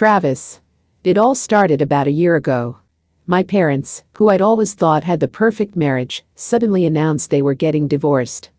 Travis. It all started about a year ago. My parents, who I'd always thought had the perfect marriage, suddenly announced they were getting divorced.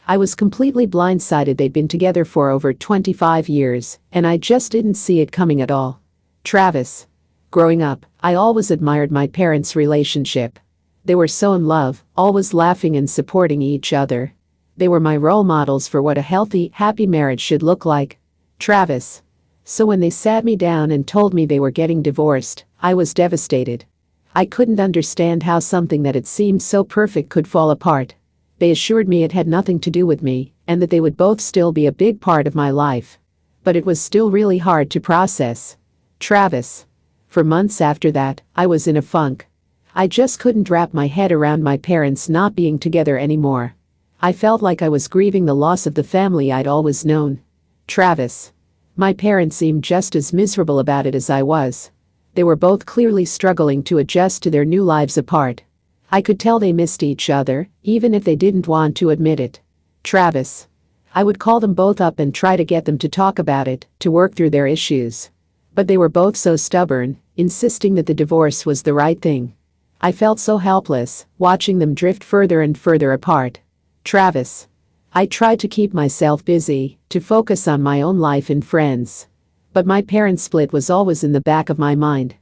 I was completely blindsided. They'd been together for over 25 years, and I just didn't see it coming at all. Travis. Growing up, I always admired my parents' relationship. They were so in love, always laughing and supporting each other. They were my role models for what a healthy, happy marriage should look like. Travis. So when they sat me down and told me they were getting divorced, I was devastated. I couldn't understand how something that had seemed so perfect could fall apart. They assured me it had nothing to do with me, and that they would both still be a big part of my life. But it was still really hard to process. Travis. For months after that, I was in a funk. I just couldn't wrap my head around my parents not being together anymore. I felt like I was grieving the loss of the family I'd always known. Travis. My parents seemed just as miserable about it as I was. They were both clearly struggling to adjust to their new lives apart. I could tell they missed each other, even if they didn't want to admit it. Travis. I would call them both up and try to get them to talk about it, to work through their issues. But they were both so stubborn, insisting that the divorce was the right thing. I felt so helpless, watching them drift further and further apart. Travis. I tried to keep myself busy, to focus on my own life and friends. But my parents' split was always in the back of my mind.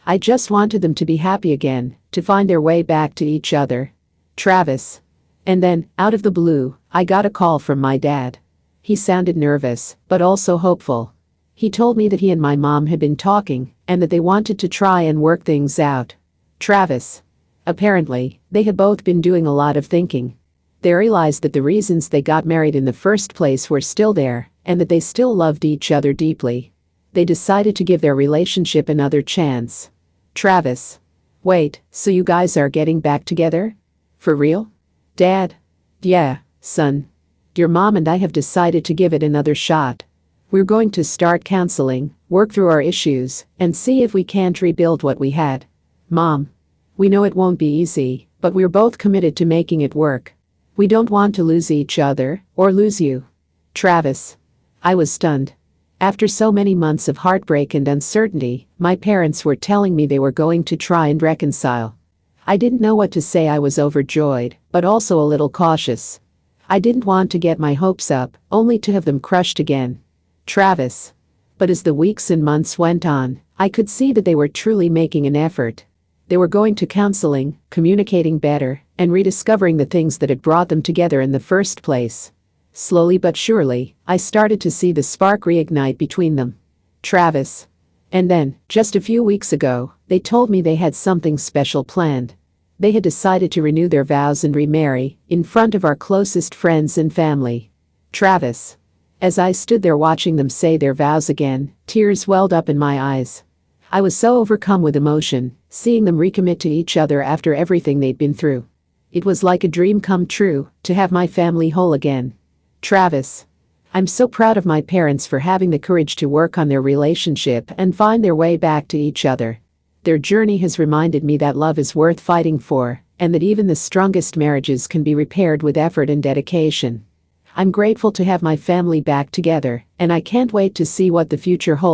I just wanted them to be happy again, to find their way back to each other. Travis. And then, out of the blue, I got a call from my dad. He sounded nervous, but also hopeful. He told me that he and my mom had been talking, and that they wanted to try and work things out. Travis. Apparently, they had both been doing a lot of thinking. They realized that the reasons they got married in the first place were still there, and that they still loved each other deeply. They decided to give their relationship another chance. Travis. Wait, so you guys are getting back together? For real? Dad? Yeah, son. Your mom and I have decided to give it another shot. We're going to start counseling, work through our issues, and see if we can't rebuild what we had. Mom. We know it won't be easy, but we're both committed to making it work. We don't want to lose each other, or lose you. Travis. I was stunned. After so many months of heartbreak and uncertainty, my parents were telling me they were going to try and reconcile. I didn't know what to say. I was overjoyed, but also a little cautious. I didn't want to get my hopes up, only to have them crushed again. Travis. But as the weeks and months went on, I could see that they were truly making an effort. They were going to counseling, communicating better, and rediscovering the things that had brought them together in the first place. Slowly but surely, I started to see the spark reignite between them. Travis. And then, just a few weeks ago, they told me they had something special planned. They had decided to renew their vows and remarry, in front of our closest friends and family. Travis. As I stood there watching them say their vows again, tears welled up in my eyes. I was so overcome with emotion, seeing them recommit to each other after everything they'd been through. It was like a dream come true, to have my family whole again. Travis. I'm so proud of my parents for having the courage to work on their relationship and find their way back to each other. Their journey has reminded me that love is worth fighting for, and that even the strongest marriages can be repaired with effort and dedication. I'm grateful to have my family back together, and I can't wait to see what the future holds.